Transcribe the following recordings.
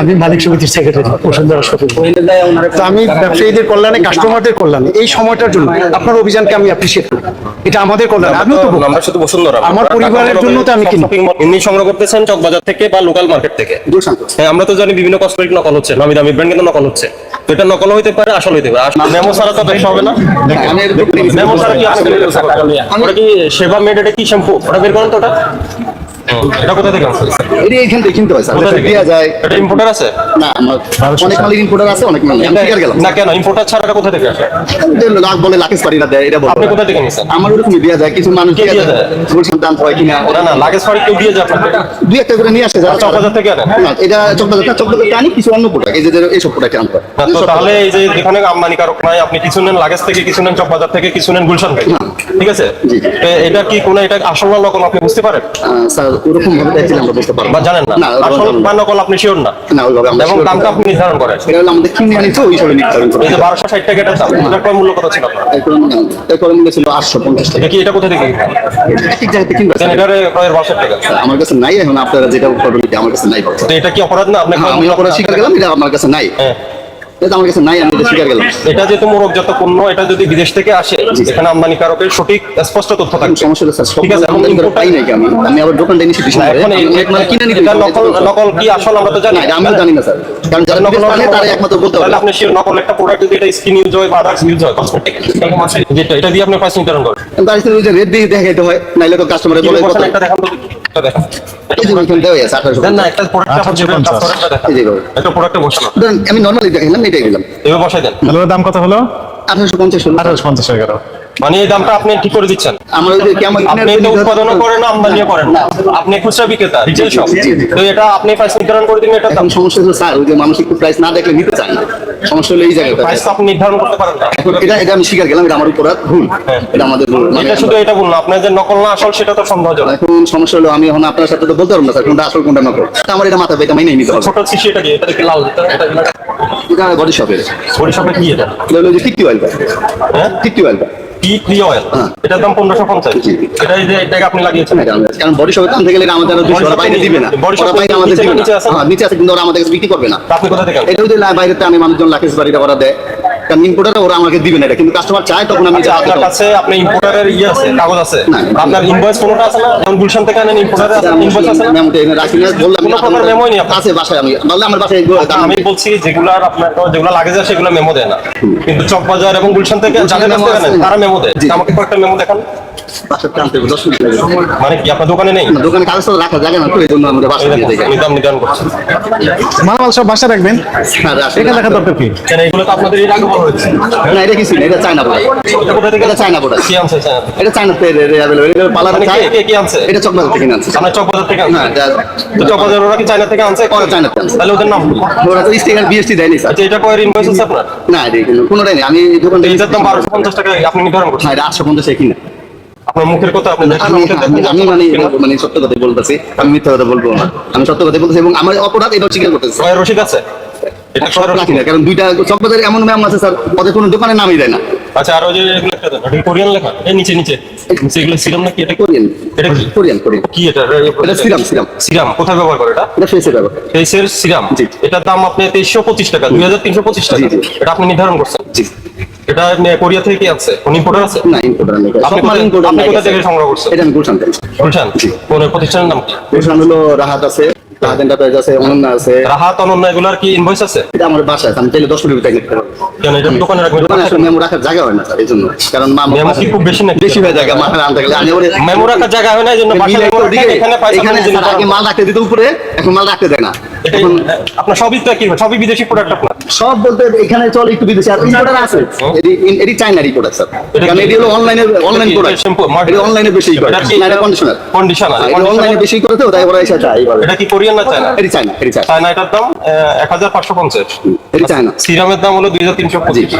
আমি মালিক সমিতির secretary Bashundhara shopping. তো আমি ব্যবসায়ীদের কল্যাণে, কাস্টমারদের কল্যাণে এই সময়টার জন্য আপনার অভিযানকে আমি অ্যাপ্রিশিয়েট করি। এটা আমাদের কল্যাণ, আমিও তো আমরা শুধু বসুন্ধরা, আমার পরিবারের জন্য তো আমি কিনি। এমনি সংগ্রহ করতেছেন চকবাজার থেকে বা লোকাল মার্কেট থেকে। হ্যাঁ, আমরা তো জানি বিভিন্ন কসমেটিক নকল হচ্ছে, নামি দামি ব্র্যান্ড কিন্তু নকল হচ্ছে। তো এটা নকল হইতে পারে, আসল হইতে পারে। মেমো ছাড়া তো ব্যবসা হবে না। মেমো ছাড়া কি আসলে ওটা কি সেবা মেড, এটা কি শ্যাম্পু? ওটা বের করেন তো ওটা। এটা কোথা থেকে আসছে? এটা এখান থেকে কিনতে হয় স্যার, কোথা থেকে দেয়া যায়। এটা ইম্পোর্টার আছে? না, আমার অনেক মালিক ইম্পোর্টার আছে, অনেক মালিক আমি ফিগার গেলাম না কেন ইম্পোর্টার ছাড়া এটা কোথা থেকে আসে? লাখ বলে লাখেস পারিরা দেয়, এটা বলবো। আপনি কোথা থেকে নিছেন? আমার ওরকমই দেয়া যায়, কিছু মানুষ কে দেয়া দিয়ে যায় দেয়? বলছেন দাম হয় কিনা, না না, লাগেজ ফাড়ি কেউ দিয়ে যায় আপনাকে? দুই একটা করে নিয়ে আসে যারা চকবাজার থেকে আনেন? না, এটা চকবাজারটা আনি, কিছু অন্য প্রোডাক্ট এই যে এইসব প্রোডাক্ট আনতে হয়। না, তো তাহলে এই যে যেখানে আমদানিকারক নাই, আপনি কিছু নেন লাগেজ থেকে, কিছু নেন চকবাজার থেকে, কিছু নেন গুলশান থেকে, ঠিক আছে? জি। তো এটা কি কোন এটা আসল না নকল আপনি বুঝতে পারেন স্যার ওরকম ভাবে দেখলে আমরা বুঝতে পারবো বা জানেন না? না, আসল বা নকল আপনি শিওর না, না, ওইভাবে আমরা এবং sure দামটা আপনি নির্ধারণ করেন। এটা হলো আমাদের কিনে আনি, তো ওই হিসাবে নির্ধারণ করি। এই যে 1260 টাকা এটার দাম, এটার কয় মূল্য কত ছিল আপনার? এরপরে মূল্য ছিল 850 টাকা। এটা কি এটা কোথা থেকে কিনবেন? ঠিক জায়গাতে কিনবে দেন এটারে প্রায় 1200 টাকা। আমার কাছে নাই, এখন আপনারা যেটা করবেন আমার কাছে নাই পাবো। তো এটা কি অপরাধ না? আপনি আমি অপরাধ স্বীকার গেলাম, এটা আমার কাছে নাই, হ্যাঁ, এটা আমার কাছে নাই, আমি এটা স্বীকার গেলাম। এটা যেহেতু মোড়কজাত পণ্য, এটা যদি বিদেশ থেকে আসে, এখানে আমদানিকারকের সঠিক স্পষ্ট তথ্য থাকবে। সমস্যা হলো স্যার, সব ঠিক আছে, এখন আমদানি করে import- পাই নাই কি আমি আবার দোকানটা নিছি না, এখন কিনে নিতে এটা নকল নকল কি আসল আমরা তো জানি না, এটা আমিও জানি না স্যার, কারণ যারা নকল আনে তারা একমাত্র বলতে তাহলে পারবে। আপনি শিওর নকল একটা প্রোডাক্ট যদি এটা স্কিন ইউজ হয় বা আদার্স ইউজ হয়, কসমেটিক যেটা, এটা দিয়ে আপনি প্রাইস নির্ধারণ করেন। তার সাথে ওই যে রেট দিয়ে দেখাইতে হয়, নাইলে তো কাস্টমারে কি বলে কত। বলছেন একটা দেখান তো, এটা দেখান। এই যে ওইখানে দেওয়া আছে 1800 দেন না, একটা প্রোডাক্ট আপনি যেভাবে কাজ করেন এটা দেখান। এই যে ভাবে। একটা প্রোডাক্টে বসানো ধরেন আমি নরমালি দেখাইলাম, এটাই দিলাম এভাবে বসাই দেন। এগুলোর দাম কত হলো? 1850 হলো। 1850 টাকা গেল। মানে এই দামটা আপনি ঠিক করে দিচ্ছেন। আমার ওই যে কেমন আপনি তো উৎপাদনও করেন না, আমদানিও করেন না, আপনি খুচরা বিক্রেতা, রিটেল শপ। জি, জি। তো এটা আপনি প্রাইস নির্ধারণ করে দিন, এটা দাম এখন সমস্যা হলো স্যার, ওই যে মানুষ একটু প্রাইস না দেখলে নিতে চায় না, সমস্যা হলো এই জায়গাটা। প্রাইস তো আপনি নির্ধারণ করতে পারেন না। এখন এটা আমি স্বীকার গেলাম, এটা আমার উপর ভুল, এটা আমাদের ভুল। মানে এটা শুধু এটা বলুন, আপনার যে নকল না আসল সেটা তো সন্দেহজনক। এখন সমস্যা হলো আমি এখন আপনার সাথে তো বলতে পারবো না স্যার কোনটা আসল কোনটা নকল, আমার এটা মাথা এটা মেনে নিতে হবে। ছোট শিশি এটা কি? এটা দেখি লাল, এটা বডি শপের, বরিশাপে কি এটা? এটা হলো যে টিকটি অয়েলটা, হ্যাঁ, টিকটি অয়েলটা। টি ট্রি অয়েল, হ্যাঁ। এটার দাম 1550। এটা এই যে এটাকে আপনি লাগিয়েছেন, কারণ বডি শপে আনতে গেলে আমাদের 200 টাকা বাইরে দিবে না, বডি শপে ওরা বাইরে আমাদের নিচে দিবে না। নিচে আছে? হ্যাঁ নিচে আছে, কিন্তু ওরা আমাদের কাছে বিক্রি করবে না। তা আপনি কোথা থেকে আনেন? এটা যদি বাইরেতে আমি মানুষজন লাখেস বাড়িটা ওরা দেয়, কারণ ইম্পোর্টার ওরা আমাকে দিবে না এটা, কিন্তু কাস্টমার চায় তখন আমি আচ্ছা, আপনার কাছে আপনি ইম্পোর্টারের ইয়ে আছে, কাগজ আছে? না। আপনার ইনভয়েস কোনটা আছে না? যেমন গুলশান থেকে আনেন, ইম্পোর্টারের ইনভয়েস আছে না? মেমোতে এনে রাখি না, বললাম কোনো প্রকার মেমোই নেই আপনার? আছে বাসায়, আমি বললাম আমার বাসায় আমি বলছি যেগুলার আপনার যেগুলো লাগে যায় সেগুলো মেমো দেয় না, কিন্তু চকবাজার এবং গুলশান থেকে যাদের কাছ থেকে আনেন তারা মেমো দেয়। জি। আমাকে কয়েকটা মেমো দেখান। বাসায় টানতে হবে, 10 মিনিট লাগবে। মানে কি আপনার দোকানে নেই? না, দোকানে কাগজ তো রাখা জায়গা না, তো এই জন্য আমাদের বাসায় দিয়ে দেয়। আমি দাম নির্ধারণ করছি। মালামাল সব বাসা রাখবেন, হ্যাঁ, আসলে এখানে রাখার দরকার কি? কেন এগুলো তো আপনাদের এর আগে বলা হয়েছে। না, এটা কিছু না, এটা চায়না প্রোডাক্ট, এটা কোথা থেকে? এটা চায়না প্রোডাক্ট, কি আনছে চায়না থেকে? এটা চায়না অ্যাভেলেবল, এটা পালার মানে চায়, কে আনছে? এটা চকবাজার থেকে আনছে। আমরা চকবাজার থেকে আনছি। হ্যাঁ, তো চকবাজার ওরা কি চায়না থেকে আনছে? ওরা চায়না থেকে আনছে। তাহলে ওদের নাম কি? ওরা তো স্টিকার বিএসটি দেয়নি স্যার। আচ্ছা, এটা কয়ের ইনভয়েস আছে আপনার? না, এটা কোনোটাই নেই, আমি দোকান থেকে এইটার দাম 1250 টাকা আপনি নির্ধারণ করছেন। হ্যাঁ, এটা 850 কিনা। আপনার মুখের কথা আপনি দেখেন, আমি মুখের দেখেন। আমি মানে সত্য কথাই বলতেছি, আমি মিথ্যা কথা বলবো না, আমি সত্য কথাই বলতেছি, এবং আমার অপরাধ এটা স্বীকার করতেছি। কয়ের রসিদ আছে? এটা সব কয়ের রাখি রসিদ? না, কারণ দুইটা চকবাজারে এমন ম্যাম আছে স্যার, ওদের কোনো দোকানে নামই দেয় না। আচ্ছা, আর ওই যে এগুলো একটা দেন, এটা কোরিয়ান লেখা, এই নিচে নিচে নিচে এগুলো সিরাম নাকি? এটা কি? কোরিয়ান, এটা কি? কোরিয়ান, কি এটা? এটা সিরাম, সিরাম, সিরাম কোথায় ব্যবহার করে এটা? এটা ফেসে ব্যবহার। ফেসের সিরাম। জি। এটার দাম আপনি 2325 টাকা, 2325 টাকা। জি, জি। এটা আপনি নির্ধারণ করছেন? জি। এটা কোরিয়া থেকে কি আছে? কোন ইম্পোর্টার আছে? না, ইম্পোর্টার নেই, আপনি সব মাল কোথা- ইম্পোর্টার আপনি নাই, কোথা থেকে সংগ্রহ করছেন? এটা আমি গুলশান থেকে। বলছেন কোন প্রতিষ্ঠানের নাম কি? গুলশান হলো রাহাত আছে, রাহাত এন্টারপ্রাইজ আছে, অনন্যা আছে। রাহাত, অনন্য, এগুলার কি ইনভয়েস আছে? এটা আমার বাসায় আছে, আমি চাইলে 10 মিনিট দেখতে পারবো। কেন এটা দোকানে রাখবেন? দোকানে আসলে মেমো রাখার জায়গা হয় না স্যার, এই জন্য, কারণ মেমো কি খুব বেশি নাকি? বেশি হয়ে যায় মাথায় আনতে গেলে আমি ওরে মেমো রাখার জায়গা হয় না, এই জন্য বাসায় মেমো রাখেন, এখানে পয়সা এখানে আপনি স্যার আগে মাল রাখতে দিত উপরে, এখন মাল রাখতে দেয় না। এটা এখন আপনার সবই তো কি, সবই বিদেশি প্রোডাক্ট আপনার? সব বলতে এখানে চলে একটু বিদেশি, আর ইম্পোর্টার আছে, এটি চায়নার প্রোডাক্ট স্যার, এটা কারণ কি? এটি হলো অনলাইন প্রোডাক্ট, শ্যাম্পু, এটি অনলাইনে বেশি করে, এটা কি? না এটা কন্ডিশনার, কন্ডিশনার। এটি অনলাইনে বেশি করে, তো তাই ওরা এসে চায় এইভাবে। এটা কি কোরিয়ান না চায়না? এটি চায়না, এটি চায়না, চায়না, এটার দাম 1550। এটি চায়না। সিরামের দাম হলো 2325।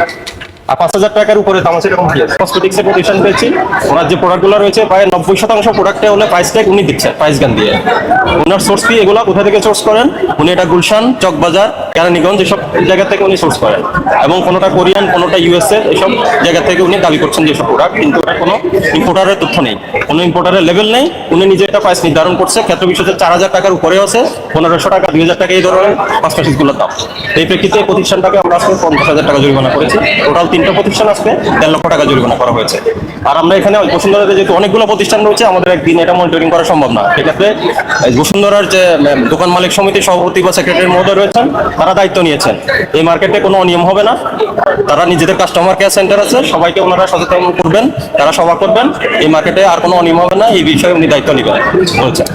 আর 5,000 টাকার উপরে দাম আছে এরকম কসমেটিক্স এর প্রতিষ্ঠান পেয়েছি। ওনার যে প্রোডাক্টগুলো রয়েছে প্রায় 90% প্রোডাক্টে হলে প্রাইস ট্যাগ উনি দিচ্ছেন প্রাইস গান দিয়ে। ওনার সোর্স ফি এগুলো কোথা থেকে সোর্স করেন? উনি এটা গুলশান, চকবাজার, কেরানীগঞ্জ এসব জায়গা থেকে উনি সোর্স করেন, এবং কোনোটা কোরিয়ান, কোনোটা ইউএসএ এসব জায়গা থেকে উনি দাবি করছেন যেসব প্রোডাক্ট, কিন্তু এটা কোনো ইম্পোর্টারের তথ্য নেই, কোনো ইম্পোর্টারের লেভেল নেই। উনি নিজে একটা প্রাইস নির্ধারণ করছে, ক্ষেত্র বিশেষে 4,000 টাকার উপরে আছে, 1,500 টাকা, 2,000 টাকা এই ধরনের কসমেটিক্সগুলোর দাম। এই প্রেক্ষিতে এই প্রতিষ্ঠানটাকে আমরা আজকে 50,000 টাকা জরিমানা করেছি। টোটাল 3টা প্রতিষ্ঠান আজকে 1.5 লক্ষ টাকা জরিমানা করা হয়েছে। আর আমরা এখানে বসুন্ধরাতে যেহেতু অনেকগুলো প্রতিষ্ঠান রয়েছে, আমাদের একদিন এটা মনিটরিং করা সম্ভব না। সেক্ষেত্রে বসুন্ধরার যে দোকান মালিক সমিতির সভাপতি বা সেক্রেটারি মহোদয় রয়েছেন, তারা দায়িত্ব নিয়েছেন এই মার্কেটে কোনো অনিয়ম হবে না। তারা নিজেদের কাস্টমার কেয়ার সেন্টার আছে, সবাইকে ওনারা সচেতন করবেন, তারা সভা করবেন, এই মার্কেটে আর কোনো অনিয়ম হবে না, এই বিষয়ে উনি দায়িত্ব নেবেন বলছেন।